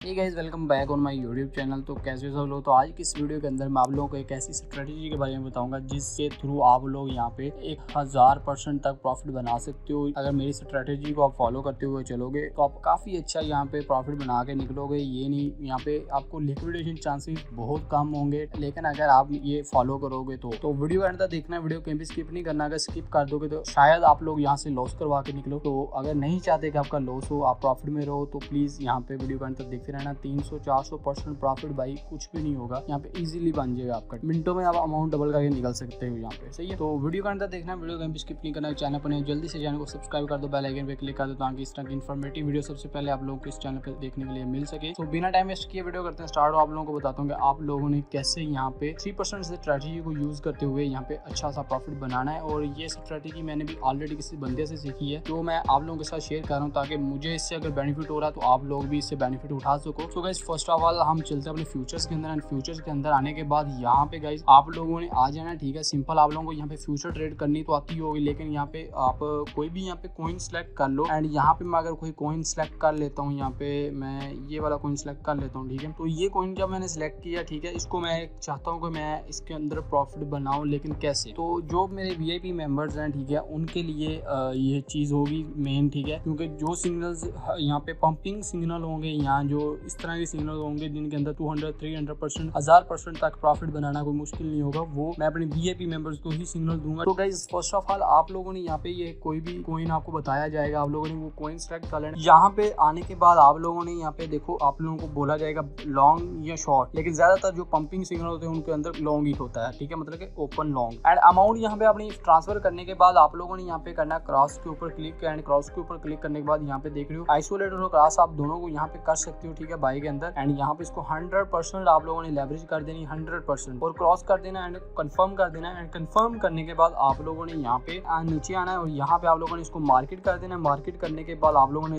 Hey guys, welcome back on my YouTube channel. तो कैसे हो सब लोग। तो आज की इस वीडियो के अंदर मैं आप लोगों को एक ऐसी स्ट्रेटजी के बारे में बताऊंगा जिसके थ्रू आप लोग यहाँ पे 1000% तक प्रॉफिट बना सकते हो। अगर मेरी स्ट्रेटजी को आप फॉलो करते हुए चलोगे तो आप काफ़ी अच्छा यहाँ पे प्रॉफिट बना के निकलोगे। ये नहीं, यहाँ पे आपको लिक्विडेशन चांसेस बहुत कम होंगे, लेकिन अगर आप ये फॉलो करोगे तो वीडियो एंड तक देखना, वीडियो कहीं भी स्किप नहीं करना। अगर स्किप कर दोगे तो शायद आप लोग यहाँ से लॉस करवा के निकलो। तो अगर नहीं चाहते कि आपका लॉस हो, आप प्रॉफिट में रहो, तो प्लीज़ यहाँ पे वीडियो एंड तक देखते रहना। 300-400% प्रॉफिट भाई कुछ भी नहीं होगा, यहाँ पे इजीली बन जाएगा आपका। मिनटों में आप अमाउंट डबल करके निकल सकते हो यहाँ पे, सही है। तो वीडियो का अंदर देखना, वीडियो कहीं भी स्किप नहीं करना। चैनल पर नहीं, जल्दी से चैनल को सब्सक्राइब कर दो, बेल आइकन पे क्लिक कर दो ताकि इस तरह की इन्फॉर्मेटिव वीडियो सबसे पहले आप लोगों को इस चैनल पर देखने के लिए मिल सके। तो बिना टाइम वेस्ट किए वीडियो करते हैं स्टार्ट। आप लोगों को बताता हूँ कि आप लोगों ने कैसे यहाँ पे 3% स्ट्रेटजी को यूज करते हुए यहाँ पे अच्छा सा प्रॉफिट बनाना है। और ये स्ट्रेटजी मैंने भी ऑलरेडी किसी बंदे से सीखी है, तो मैं आप लोगों के साथ शेयर कर रहा हूँ ताकि मुझे इससे अगर बेनिफिट हो रहा है तो आप लोग भी इससे बेनिफिट उठा सको। तो गाइस, फर्स्ट ऑफ ऑल हम चलते हैं अपने फ्यूचर्स के अंदर। एंड फ्यूचर्स के अंदर आने के बाद यहाँ पे गाइस आप लोगों ने आ जाना, ठीक है। सिंपल आप लोगों को यहाँ पे फ्यूचर ट्रेड करनी तो आती होगी, लेकिन यहाँ पे आप कोई भी यहाँ पे कॉइन सेलेक्ट कर लो। एंड यहाँ पे मैं अगर कोई कॉइन सेलेक्ट कर लेता हूँ, यहाँ पे मैं ये वाला कॉइन सेलेक्ट कर लेता हूँ, ठीक है। तो ये कॉइन जब मैंने सेलेक्ट किया, ठीक है, इसको मैं चाहता हूँ कि मैं इसके अंदर प्रॉफिट बनाऊँ, लेकिन कैसे। तो जो मेरे VIP मेंबर्स हैं, ठीक है, उनके लिए ये चीज़ होगी मेन, ठीक है, क्योंकि जो सिग्नल्स यहाँ पे पंपिंग सिग्नल होंगे, यहाँ जो इस तरह के सिग्नल होंगे जिनके अंदर 200-300%, 1000% तक प्रॉफिट बनाना कोई मुश्किल नहीं होगा, वो मैं अपने VIP मेंबर्स को ही सिग्नल दूंगा। तो गाइस, फर्स्ट ऑफ ऑल आप लोगों ने यहाँ पे ये कोई भी कॉइन आपको बताया जाएगा, आप लोगों ने वो कॉइन सेलेक्ट कर लेना। यहाँ पे आने के बाद आप लोगों ने यहाँ पे देखो, आप लोगों को बोला जाएगा लॉन्ग या शॉर्ट, लेकिन ज्यादातर जो पंपिंग सिग्नल होते हैं उनके अंदर लॉन्ग ही होता है, ठीक है, मतलब कि ओपन लॉन्ग। एंड अमाउंट यहाँ पे अपनी ट्रांसफर करने के बाद आप लोगों ने यहाँ पे करना क्रॉस के ऊपर क्लिक। एंड क्रॉस के ऊपर क्लिक करने के बाद यहाँ पे देख रहे हो आइसोलेटर और क्रॉस, आप दोनों को यहाँ पे कर सकते हो, ठीक है, बाई के अंदर। एंड यहाँ पे इसको 100% आप लोगों ने लेवरेज कर देनी, 100% और क्रॉस कर देना एंड कंफर्म कर देना। एंड कंफर्म करने के बाद आप लोगों ने यहाँ पे नीचे आना है और यहाँ पे आप लोगों ने इसको मार्केट कर देना। मार्केट करने के बाद आप लोगों ने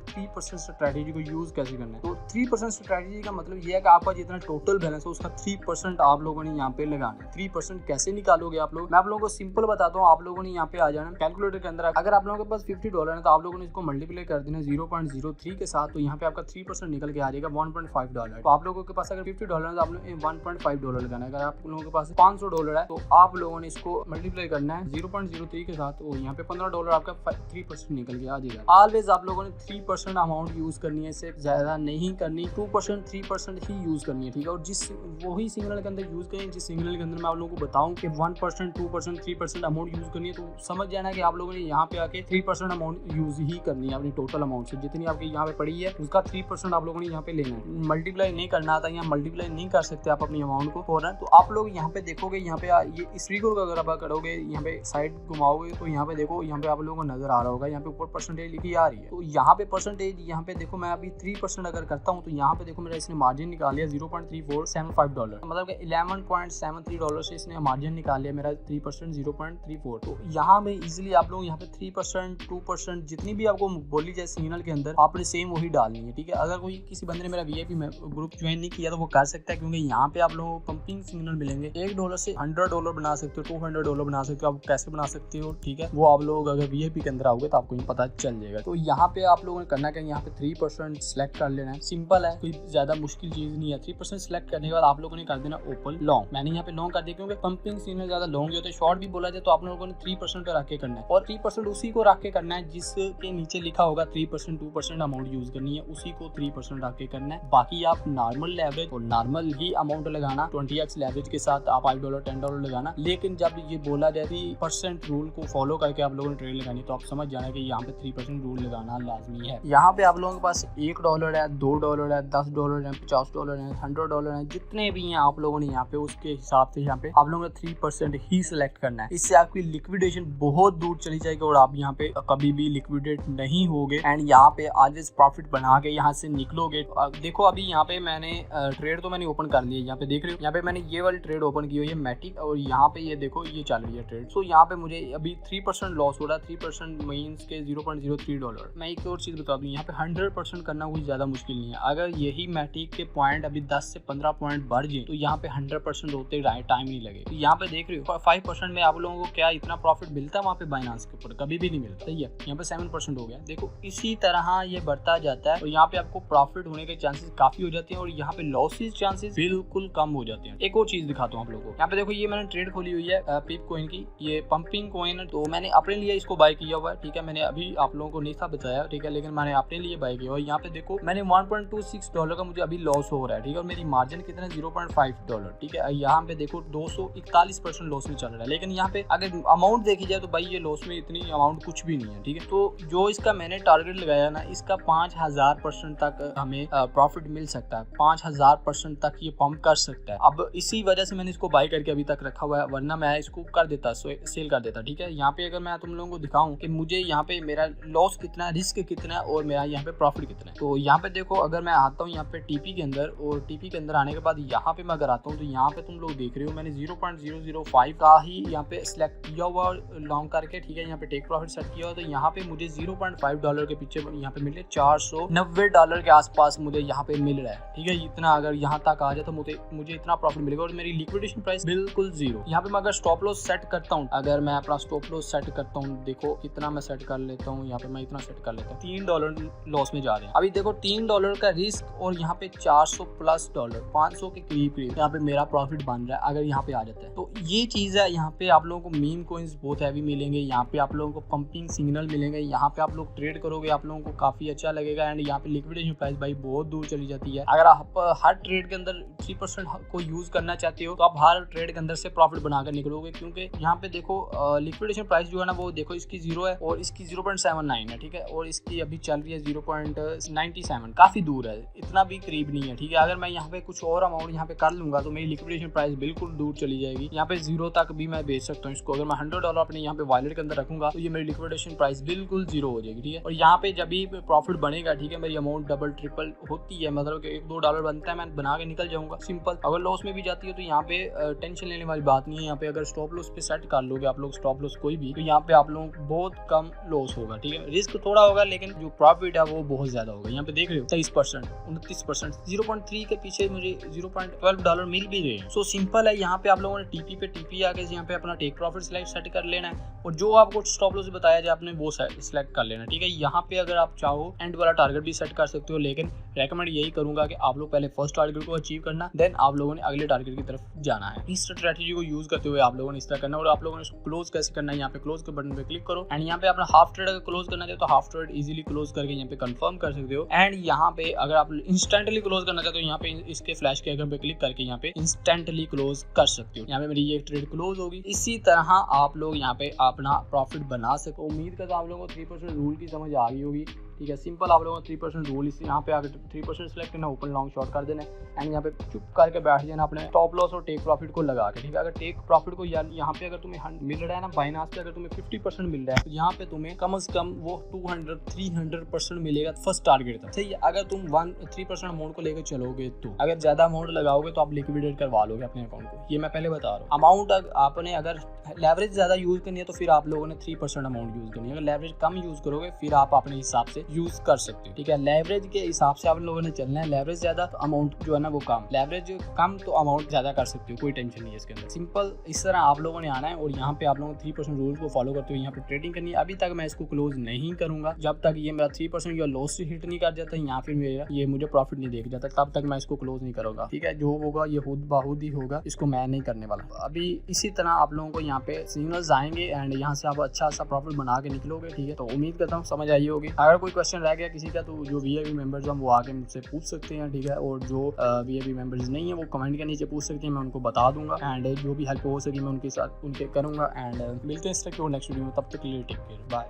3% स्ट्रेटजी को यूज कैसे करना है। तो 3% स्ट्रेटजी का मतलब ये है कि आपका जितना टोटल बैलेंस है उसका 3% आप लोगों ने यहाँ पे लगाना है। 3% कैसे निकालोगे आप लोग, मैं आप लोगों को सिंपल बताता हूँ। आप लोगों ने यहाँ पे आ जाना कैलकुलेटर के अंदर। अगर आप लोगों के पास $50 है तो आप लोगों ने इसको मल्टीप्लाई कर देना 0.03 के साथ, तो यहाँ पे आपका 3% निकल के आ जाएगा $1.5। तो आप लोगों के पास अगर $50 है तो आप लोग $1.5 लगाना है। अगर आप लोगों के पास $500 है तो आप लोगों ने इसको मल्टीप्लाई करना है 0.03 के साथ, तो यहाँ पे $15 आपका 3% निकल के आ जाएगा। ऑलवेज आप लोगों ने 3% अमाउंट यूज करनी है, इससे ज्यादा नहीं करनी। 2% 3% ही यूज करनी है, ठीक है। और जिस वही सिग्नल के अंदर यूज करें जिस सिग्नल के अंदर मैं आप लोगों को बताऊं कि 1%, 2%, 3% अमाउंट यूज करनी है, तो समझ जाना कि आप लोगों ने यहाँ पे आके 3% अमाउंट यूज ही करनी है अपनी टोटल अमाउंट से। जितनी आपकी यहाँ पे पड़ी है उसका 3% आप लोगों ने यहाँ पे लेना है। मल्टीप्लाई नहीं करना आता, यहाँ मल्टीप्लाई नहीं कर सकते आप अपनी अमाउंट को फौरन। तो आप लोग यहाँ पे देखोगे, यहाँ पे ये इस फिगर को अगर आप करोगे, यहाँ पे साइड घुमाओगे तो यहाँ पे देखो, यहाँ पे आप लोगों को नजर आ रहा होगा, यहाँ पे ऊपर परसेंटेज लिखी आ रही है। तो यहाँ पे परसेंटेज, यहाँ पे देखो मैं अभी 3% अगर करता हूँ तो यहाँ पे देखो मेरा इसने मार्जिन निकाल लिया $0.3475, मतलब $11.73 से इसने मार्जिन निकाल लिया मेरा 3% 0.34। तो यहाँ पे इजिली आप लोग यहाँ पे 3%, 2% जितनी भी आपको बोली जाए सिग्नल के अंदर आपने सेम वही डालनी है, ठीक है। अगर कोई किसी बंदे ने मेरा VIP ग्रुप ज्वाइन नहीं किया तो वो कर सकता है, क्योंकि यहाँ पे आप लोगों को पंपिंग सिग्नल मिलेंगे। $1 से $100 बना सकते हो, $200 बना सकते हो, आप कैसे बना सकते हो, ठीक है, वो आप लोग अगर VIP के अंदर आओगे तो आपको पता चल जाएगा। तो यहाँ पे आप लोगों ने करना क्या, यहाँ पे 3% सिलेक्ट कर लेना है, सिंपल है, कोई ज्यादा मुश्किल चीज नहीं है। 3% सिलेक्ट करने के बाद आप लोगों ने कर देना ओपन लॉन्ग। मैंने यहाँ पे लॉन्ग कर दिया क्योंकि पंपिंग सिग्नल ज्यादा लॉन्ग होते हैं, शॉर्ट भी बोला जाए तो आप लोगों ने 3% पे रख के करना है। और 3% उसी को रख के करना है जिसके नीचे लिखा होगा 3%, 2% अमाउंट यूज करनी है, उसी को 3% रख के करना है। बाकी आप नॉर्मल लेवरेज और नॉर्मल ही अमाउंट लगाना, 20x लेवरेज के साथ आप $5, $10 लगाना। लेकिन जब ये बोला जाए 3% रूल को फॉलो करके आप लोगों ने ट्रेड लगानी, तो आप समझ जाना कि यहाँ पे 3% रूल लगाना लाजमी है। यहाँ पे आप लोगों के पास $1 है, $2 है, $10 है, $50 है, $100 है, जितने भी हैं आप लोगों ने यहाँ पे उसके हिसाब से यहाँ पे आप लोगों ने 3% ही सिलेक्ट करना है। इससे आपकी लिक्विडेशन बहुत दूर चली जाएगी और आप यहाँ पे कभी भी लिक्विडेट नहीं होगे। एंड यहाँ पे ऑलवेज प्रॉफिट बना के यहाँ से निकलोगे। देखो अभी यहाँ पे मैंने ट्रेड तो मैंने ओपन कर लिया, यहाँ पे देख रहे हो, यहाँ पे मैंने ये वाली ट्रेड ओपन की हुई है मैटिक, और यहाँ पे ये देखो ये चल रही है ट्रेड। सो यहाँ पे मुझे अभी 3% लॉस हो रहा है, 3% मींस के $0.03। मैं एक और चीज बता दूं, यहाँ पे 100% करना कोई ज्यादा मुश्किल नहीं है। अगर यही मैटिक के पॉइंट अभी 10 से 15 पॉइंट बढ़ जाए तो यहाँ पे 100% होते टाइम नहीं लगे। तो यहाँ पे देख रहे हो 5% में आप लोगों को क्या इतना प्रॉफिट मिलता है वहाँ पे बाइनांस के ऊपर, कभी भी नहीं मिलता, सही है। यहाँ पे 7% हो गया। देखो इसी तरह ये बढ़ता जाता है। तो यहाँ पे आपको प्रॉफिट होने के चांसेस काफी हो जाते हैं और यहाँ पे लॉसेस चांसेस बिल्कुल कम हो जाते हैं। एक और चीज दिखाता हूँ आप लोगों को। यहाँ पे देखो ये मैंने ट्रेड खोली हुई है पीप कॉइन की, ये पंपिंग कॉइन है, तो मैंने अपने लिए इसको बाय किया हुआ है। ठीक है, मैंने अभी आप लोगों को नहीं था बताया, ठीक है, लेकिन मैंने अपने लिए बाय किया हुआ है। यहाँ पे देखो मैंने $1.26 का मुझे अभी लॉस हो रहा है। ठीक है, और मेरी मार्जिन कितना $0.5। ठीक है, यहाँ पे देखो 241% लॉस में चल रहा है, लेकिन यहाँ पे अगर अमाउंट देखी जाए तो भाई ये लॉस में इतनी अमाउंट कुछ भी नहीं है। ठीक है, तो जो इसका मैंने टारगेट लगाया ना, इसका 5000% तक हमें प्रॉफिट मिल सकता है, 5000% तक ये पंप कर सकता है। अब इसी वजह से मैंने इसको बाय करके अभी तक रखा हुआ है, वरना मैं इसको कर देता, सेल कर देता। ठीक है, यहाँ पे अगर मैं तुम लोगों को दिखाऊं कि मुझे यहाँ पे मेरा लॉस कितना है, रिस्क कितना है और मेरा यहाँ पे प्रॉफिट कितना है, तो यहाँ पे देखो अगर मैं आता हूँ यहाँ पे टीपी के अंदर, और टीपी के अंदर आने के बाद यहाँ पे मैं अगर आता हूँ तो यहाँ पे तुम लोग देख रहे हो मैंने 0.005 का ही यहाँ पे सिलेक्ट किया हुआ लॉन्ग करके। ठीक है, यहाँ पे टेक प्रॉफिट सेट किया हुआ, तो यहाँ पे मुझे $0.5 के पीछे यहाँ पे मिले $490 के आसपास मुझे यहाँ पे मिल रहा है। ठीक है, इतना अगर यहाँ तक आ जाए तो मुझे इतना प्रॉफिट मिलेगा और मेरी लिक्विडेशन प्राइस बिल्कुल जीरो। यहाँ पे मैं अगर स्टॉप लॉस सेट करता हूँ, अगर मैं अपना स्टॉप लॉस सेट करता हूँ, देखो कितना मैं सेट कर लेता हूँ, यहाँ पे मैं इतना सेट कर लेता हूँ, $3 लॉस में जा रहे हैं। अभी देखो $3 का रिस्क और यहाँ पे $400+ 500 के करीब यहाँ पे मेरा प्रॉफिट बन रहा है अगर यहाँ पे आ जाता है। तो ये चीज है, यहाँ पे आप लोगों को मीम कॉइन्स बहुत हैवी मिलेंगे, यहाँ पे आप लोगों को पंपिंग सिग्नल मिलेंगे, यहाँ पे आप लोग ट्रेड करोगे आप लोगों को काफी अच्छा लगेगा। एंड यहाँ पे लिक्विडेशन प्राइस भाई बहुत दूर चली जाती है। अगर आप हर ट्रेड के अंदर 3% को यूज करना चाहते हो तो आप हर ट्रेड के अंदर से प्रॉफिट बनाकर निकलोगे, क्योंकि यहाँ पे देखो लिक्विडेशन प्राइस जो है ना वो देखो इसकी 0 है और इसकी 0.79 है। ठीक है, और इसकी अभी चल रही है 0.97, काफी दूर है, इतना भी करीब नहीं है। ठीक है, अगर मैं यहाँ पे कुछ और अमाउंट यहाँ पे कर लूंगा तो मेरी लिक्विडेशन प्राइस बिल्कुल दूर चली जाएगी। यहाँ पे 0 तक भी मैं बेच सकता हूँ इसको। अगर मैं $100 अपने यहाँ पे वॉलेट के अंदर रखूंगा तो ये मेरी लिक्विडेशन प्राइस बिल्कुल 0 हो जाएगी। ठीक है, और यहाँ पे जब भी प्रॉफिट बनेगा, ठीक है, मेरी अमाउंट डबल ट्रिपल होती है, मतलब कि $1-2 बनता है, मैं बना के निकल जाऊंगा सिंपल। अगर लॉस में भी जाती है तो यहाँ पे टेंशन लेने वाली बात नहीं है। यहाँ पे अगर स्टॉप लॉस पे सेट कर लोगे आप लोग स्टॉप लॉस कोई भी, तो यहाँ पे आप लोगों को बहुत कम लॉस होगा। ठीक है, रिस्क थोड़ा होगा लेकिन जो प्रॉफिट है वो बहुत ज्यादा होगा। यहाँ पे देख रहे हो 23%, 29%, 0.3 के पीछे मुझे $0.12 मिल भी रहे हैं। सो सिंपल है, यहाँ पे आप लोगों ने टीपी आके यहाँ पे अपना टेक प्रॉफिट सेट कर लेना है और जो आपको स्टॉप लॉस बताया जाए आपने वो सिलेक्ट कर लेना। ठीक है, यहाँ पे अगर आप चाहो एंड वाला टारगेट भी सेट कर सकते हो, लेकिन रेकमेंड यही करूंगा कि आप लोग पहले फर्स्ट टारगेट को अचीव करना, देन आप लोगों ने अगले टारगेट की तरफ जाना है। इस स्ट्रेटजी को यूज करते हुए आप लोगों ने इस तरह करना और आप लोगों ने इसको क्लोज कैसे करना है, यहाँ पे क्लोज के बटन पे क्लिक करो एंड यहाँ पे अपना हाफ ट्रेड अगर क्लोज करना चाहते हो तो हाफ ट्रेड इजीली क्लोज करके यहाँ पे कंफर्म कर सकते हो। एंड यहाँ पे अगर आप इंस्टेंटली क्लोज करना चाहते हो यहाँ पे इसके फ्लैश के आइकन पे क्लिक करके यहाँ पे इंस्टेंटली क्लोज कर सकते हो। यहाँ पे मेरी ये ट्रेड क्लोज होगी। इसी तरह आप लोग यहाँ पे अपना प्रॉफिट बना सको। उम्मीद करता हूं आप लोगों को 3% रूल की समझ आ गई होगी। ठीक है, सिंपल आप लोगों को 3% रूल, इस यहाँ पे आकर 3% सेलेक्ट करना, ओपन लॉन्ग शॉर्ट कर देना एंड यहाँ पे चुप करके बैठ जाना अपने स्टॉप लॉस और टेक प्रॉफिट को लगा के। ठीक है, अगर टेक प्रॉफिट को यहाँ पे अगर तुम्हें मिल रहा है ना बाइनांस पे, अगर तुम्हें 50% मिल रहा है तो यहाँ पे तुम्हें कम से कम वो 200-300% मिलेगा फर्स्ट टारगेट तक। सही है, अगर तुम 3% अमाउंट को लेकर चलोगे तो अगर ज्यादा अमाउंट लगाओगे तो आप लिक्विडेट करवा लोगे अपने अकाउंट को, ये मैं पहले बता रहा हूँ। अमाउंट आपने अगर लेवरेज ज्यादा यूज करनी है तो फिर आप लोगों ने 3% अमाउंट यूज करनी है। अगर लेवरेज कम यूज करोगे फिर आप अपने हिसाब से यूज कर सकते हो। ठीक है, लेवरेज के हिसाब से आप लोगों ने चलना है। लेवरेज ज्यादा तो अमाउंट जो है ना वो कम, लेवरेज कम तो अमाउंट ज्यादा कर सकते हो, कोई टेंशन नहीं है इसके अंदर। सिंपल इस तरह आप लोगों ने आना है और यहाँ पे आप लोगों को 3% रूल को फॉलो करते हुए यहाँ पे ट्रेडिंग करनी है। अभी तक मैं इसको क्लोज नहीं करूंगा जब तक ये मेरा 3% या लॉस हिट नहीं कर जाता या फिर मेरा ये मुझे प्रॉफिट नहीं देख जाता, तब तक मैं इसको क्लोज नहीं करूंगा। ठीक है, जो होगा ये खुद बाहुद ही होगा, इसको मैं नहीं करने वाला। अभी इसी तरह आप लोगों को यहाँ पे सिग्नल्स आएंगे एंड यहाँ से आप अच्छा सा प्रॉफिट बना के निकलोगे। ठीक है, तो उम्मीद करता हूँ समझ आई होगी। अगर कोई क्वेश्चन रह गया किसी का तो जो वीआईपी मेंबर्स हैं वो आके मुझसे पूछ सकते हैं। ठीक है, और जो वीआईपी मेंबर्स नहीं है वो कमेंट के नीचे पूछ सकते हैं, मैं उनको बता दूंगा एंड जो भी हेल्प हो सके मैं उनके साथ उनके करूंगा। एंड मिलते हैं इस तरह के नेक्स्ट वीडियो में, तब तक के लिए टेक केयर, बाय।